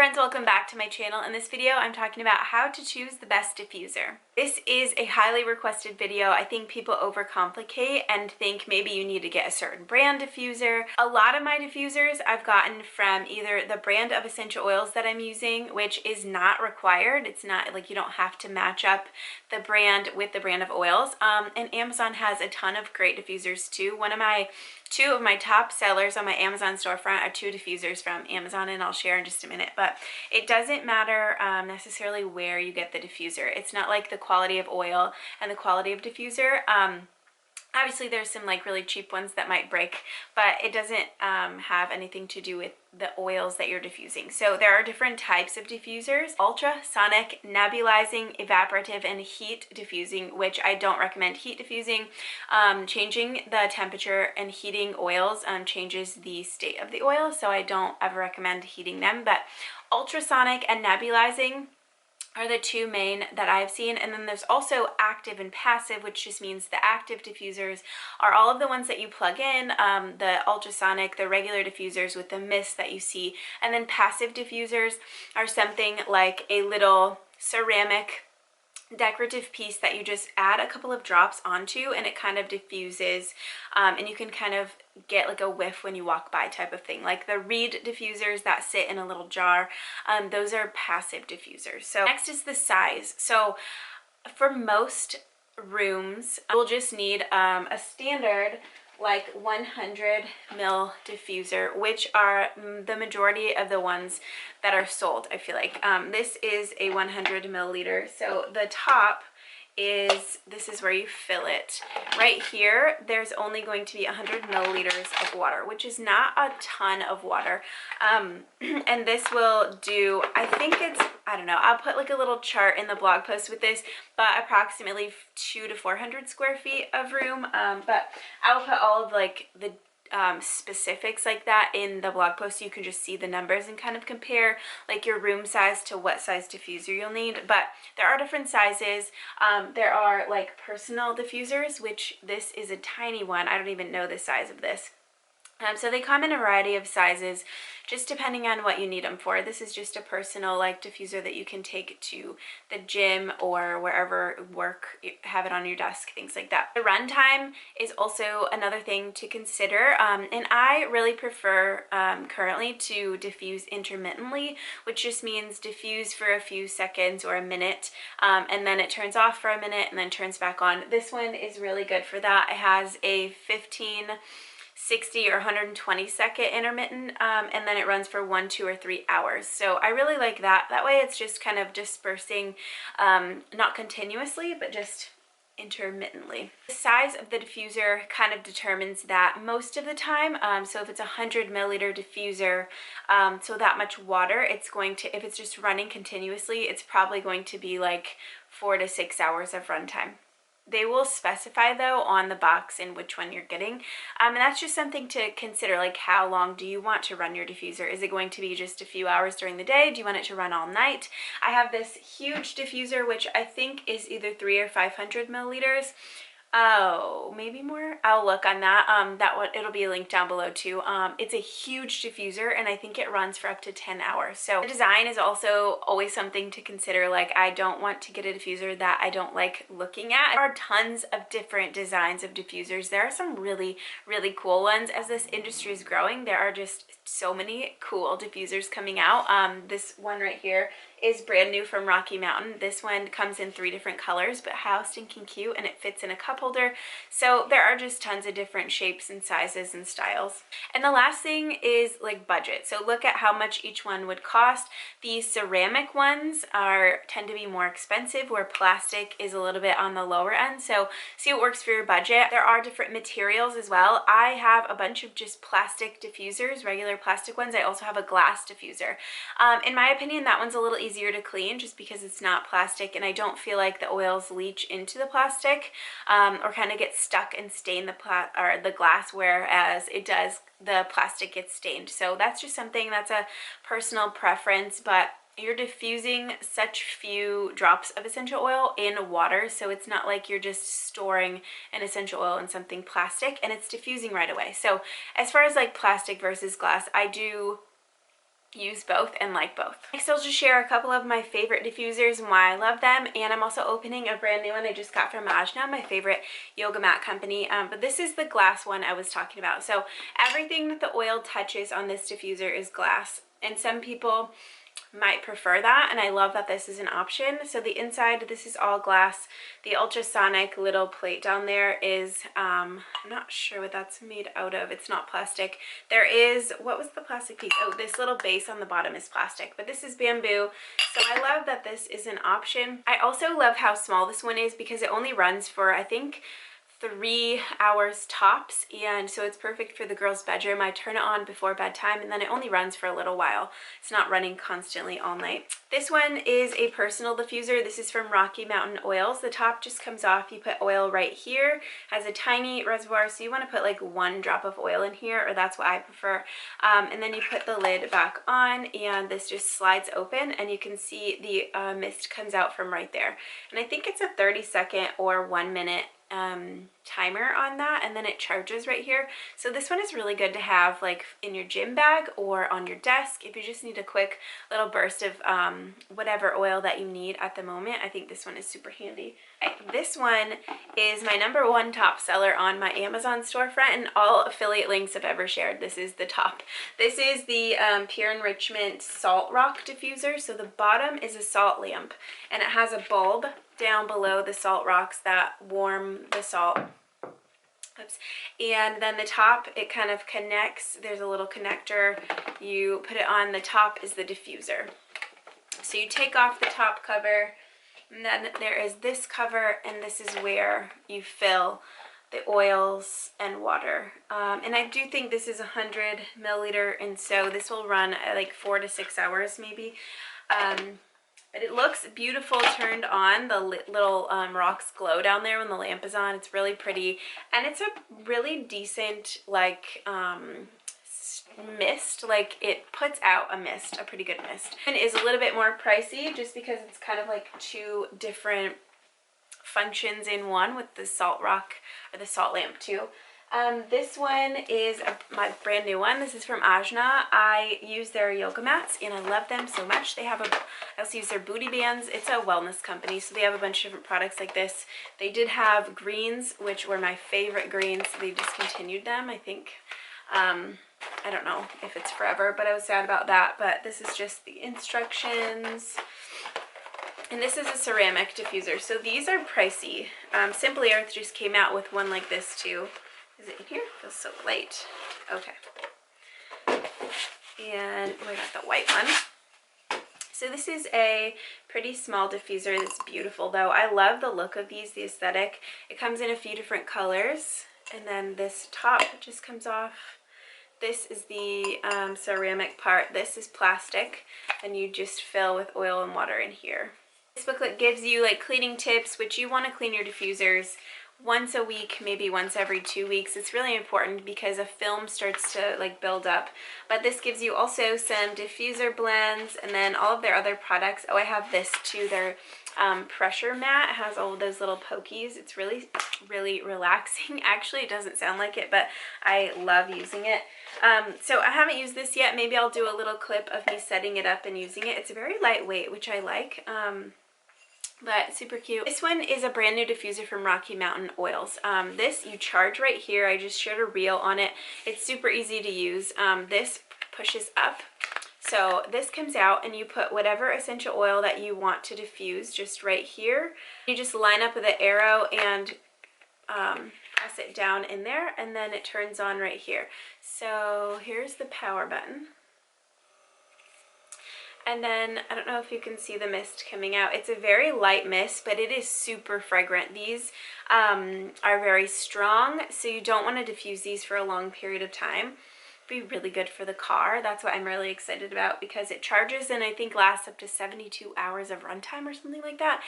friends, welcome back to my channel. In this video, I'm talking about how to choose the best diffuser. This is a highly requested video. I think people overcomplicate and think maybe you need to get a certain brand diffuser. A lot of my diffusers I've gotten from either the brand of essential oils that I'm using, which is not required. It's not like you don't have to match up the brand with the brand of oils. And Amazon has a ton of great diffusers too. Two of my top sellers on my Amazon storefront are two diffusers from Amazon, and I'll share in just a minute. But it doesn't matter necessarily where you get the diffuser. It's not like the quality of oil and the quality of diffuser. Obviously there's some like really cheap ones that might break, but it doesn't have anything to do with the oils that you're diffusing. So there are different types of diffusers: ultrasonic, nebulizing, evaporative, and heat diffusing, which I don't recommend heat diffusing. Changing the temperature and heating oils changes the state of the oil, so I don't ever recommend heating them. But ultrasonic and nebulizing are the two main that I've seen. And then there's also active and passive, which just means the active diffusers are all of the ones that you plug in, the ultrasonic, the regular diffusers with the mist that you see. And then passive diffusers are something like a little ceramic decorative piece that you just add a couple of drops onto, and it kind of diffuses, and you can kind of get like a whiff when you walk by type of thing. Like the reed diffusers that sit in a little jar, those are passive diffusers. So next is the size. So for most rooms, we'll just need a standard like 100 ml diffuser, which are the majority of the ones that are sold. I feel like this is a 100 milliliter. So the top is, this is where you fill it. Right here, there's only going to be 100 milliliters of water, which is not a ton of water. And this will do, I think it's, I don't know, I'll put like a little chart in the blog post with this, but approximately 200 to 400 square feet of room. But I'll put all of like the specifics like that in the blog post, so you can just see the numbers and kind of compare like your room size to what size diffuser you'll need. But there are different sizes. There are like personal diffusers, which this is a tiny one. I don't even know the size of this. So they come in a variety of sizes, just depending on what you need them for. This is just a personal like diffuser that you can take to the gym or wherever work, have it on your desk, things like that. The runtime is also another thing to consider, and I really prefer currently to diffuse intermittently, which just means diffuse for a few seconds or a minute, and then it turns off for a minute and then turns back on. This one is really good for that. It has a 15, 60 or 120 second intermittent, and then it runs for 1, 2, or 3 hours. So I really like that. That way it's just kind of dispersing, not continuously, but just intermittently. The size of the diffuser kind of determines that most of the time. So if it's a 100 milliliter diffuser, so that much water, it's going to, if it's just running continuously, it's probably going to be like 4 to 6 hours of runtime. They will specify though on the box in which one you're getting, and that's just something to consider. Like, how long do you want to run your diffuser? Is it going to be just a few hours during the day? Do you want it to run all night? I have this huge diffuser, which I think is either 300 or 500 milliliters. Oh, maybe more. I'll look on that. That one, it'll be linked down below too. It's a huge diffuser, and I think it runs for up to 10 hours. So the design is also always something to consider. Like, I don't want to get a diffuser that I don't like looking at. There are tons of different designs of diffusers. There are some really, really cool ones. As this industry is growing, there are just so many cool diffusers coming out. This one right here is brand new from Rocky Mountain. This one comes in 3 different colors, but how stinking cute, and it fits in a cup holder. So there are just tons of different shapes and sizes and styles. And the last thing is like budget. So look at how much each one would cost. These ceramic ones tend to be more expensive, where plastic is a little bit on the lower end. So see what works for your budget. There are different materials as well. I have a bunch of just plastic diffusers, regular plastic ones. I also have a glass diffuser. In my opinion, that one's a little easier to clean just because it's not plastic, and I don't feel like the oils leach into the plastic or kind of get stuck and stain the glass, whereas the plastic gets stained. So that's just something that's a personal preference, but you're diffusing such few drops of essential oil in water, so it's not like you're just storing an essential oil in something plastic, and it's diffusing right away. So as far as like plastic versus glass, I do use both and like both. Next, I'll just share a couple of my favorite diffusers and why I love them, and I'm also opening a brand new one I just got from Ajna, my favorite yoga mat company, but this is the glass one I was talking about. So everything that the oil touches on this diffuser is glass, and some people might prefer that, and I love that this is an option. So the inside, this is all glass. The ultrasonic little plate down there is I'm not sure what that's made out of. It's not plastic. There is, what was the plastic piece? Oh, this little base on the bottom is plastic, but this is bamboo. So I love that this is an option. I also love how small this one is because it only runs for, I think, 3 hours tops, and so it's perfect for the girls' bedroom. I turn it on before bedtime, and then it only runs for a little while. It's not running constantly all night. This one is a personal diffuser. This is from Rocky Mountain Oils. The top just comes off. You put oil right here. Has a tiny reservoir, so you want to put like 1 drop of oil in here, or that's what I prefer. And then you put the lid back on, and this just slides open, and you can see the mist comes out from right there. And I think it's a 30-second or 1-minute timer on that, and then it charges right here. So this one is really good to have like in your gym bag or on your desk if you just need a quick little burst of whatever oil that you need at the moment. I think this one is super handy. This one is my #1 top seller on my Amazon storefront, and all affiliate links I've ever shared. This is the top. This is the Pure Enrichment Salt Rock diffuser. So the bottom is a salt lamp, and it has a bulb down below the salt rocks that warm the salt. Oops. And then the top, it kind of connects. There's a little connector. You put it on. The top is the diffuser. So you take off the top cover, and then there is this cover, and this is where you fill the oils and water. And I do think this is 100 milliliter, and so this will run like 4 to 6 hours maybe. But it looks beautiful turned on. The little rocks glow down there when the lamp is on. It's really pretty. And it's a really decent, like, mist. Like, it puts out a mist, a pretty good mist. And is a little bit more pricey just because it's kind of like 2 different functions in one with the salt rock, or the salt lamp too. This one is my brand new one. This is from Ajna. I use their yoga mats, and I love them so much. They have I also use their booty bands. It's a wellness company, so they have a bunch of different products like this. They did have greens, which were my favorite greens. They discontinued them, I think. I don't know if it's forever, but I was sad about that. But this is just the instructions. And this is a ceramic diffuser. So these are pricey. Simply Earth just came out with one like this too. Is it in here? It feels so light. Okay. And oh, I got the white one. So this is a pretty small diffuser that's beautiful though. I love the look of these, the aesthetic. It comes in a few different colors. And then this top just comes off. This is the ceramic part. This is plastic. And you just fill with oil and water in here. This booklet gives you like cleaning tips, which you want to clean your diffusers once a week, maybe once every 2 weeks. It's really important because a film starts to like build up. But this gives you also some diffuser blends, and then all of their other products. Oh, I have this too, their pressure mat. It has all of those little pokies. It's really, really relaxing. Actually, it doesn't sound like it, but I love using it. So I haven't used this yet. Maybe I'll do a little clip of me setting it up and using it. It's very lightweight, which I like. But super cute. This one is a brand new diffuser from Rocky Mountain Oils. This you charge right here. I just shared a reel on it. It's super easy to use. This pushes up. So this comes out, and you put whatever essential oil that you want to diffuse just right here. You just line up with the arrow and press it down in there, and then it turns on right here. So here's the power button. And then, I don't know if you can see the mist coming out. It's a very light mist, but it is super fragrant. These are very strong, so you don't want to diffuse these for a long period of time. Be really good for the car. That's what I'm really excited about, because it charges and I think lasts up to 72 hours of runtime or something like that,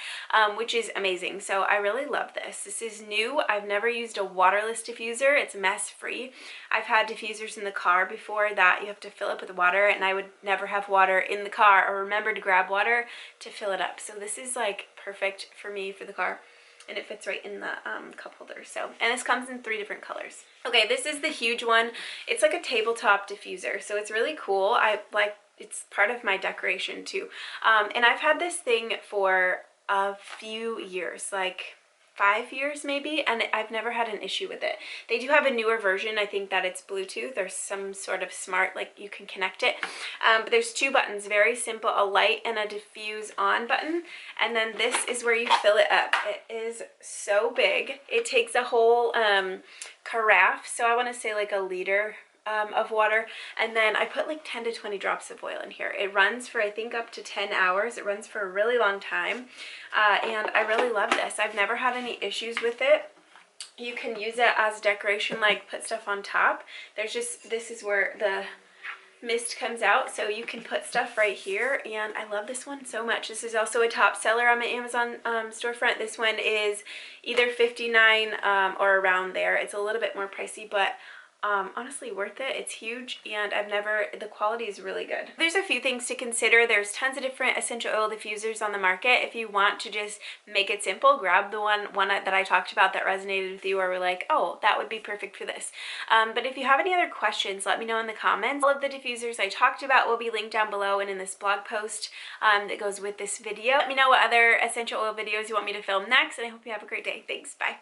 which is amazing. So I really love this. This is new. I've never used a waterless diffuser. It's mess free. I've had diffusers in the car before that you have to fill up with water, and I would never have water in the car or remember to grab water to fill it up. So this is like perfect for me for the car. And it fits right in the cup holder. So, and this comes in 3 different colors. Okay, this is the huge one. It's like a tabletop diffuser, so it's really cool. I like it's part of my decoration too. And I've had this thing for a few years, like 5 years maybe, and I've never had an issue with it. They do have a newer version, I think that it's Bluetooth or some sort of smart, like you can connect it. But there's 2 buttons, very simple, a light and a diffuse on button. And then this is where you fill it up. It is so big. It takes a whole carafe, so I want to say like a liter of water, and then I put like 10 to 20 drops of oil in here. It runs for I think up to 10 hours. It runs for a really long time, and I really love this. I've never had any issues with it. You can use it as decoration, like put stuff on top. There's just, this is where the mist comes out, so you can put stuff right here, and I love this one so much. This is also a top seller on my Amazon storefront. This one is either $59 or around there. It's a little bit more pricey, but honestly worth it. It's huge, and the quality is really good. There's a few things to consider. There's tons of different essential oil diffusers on the market. If you want to just make it simple, grab the one that I talked about that resonated with you, or were like, oh, that would be perfect for this. But if you have any other questions, let me know in the comments. All of the diffusers I talked about will be linked down below and in this blog post that goes with this video. Let me know what other essential oil videos you want me to film next, and I hope you have a great day. Thanks, bye.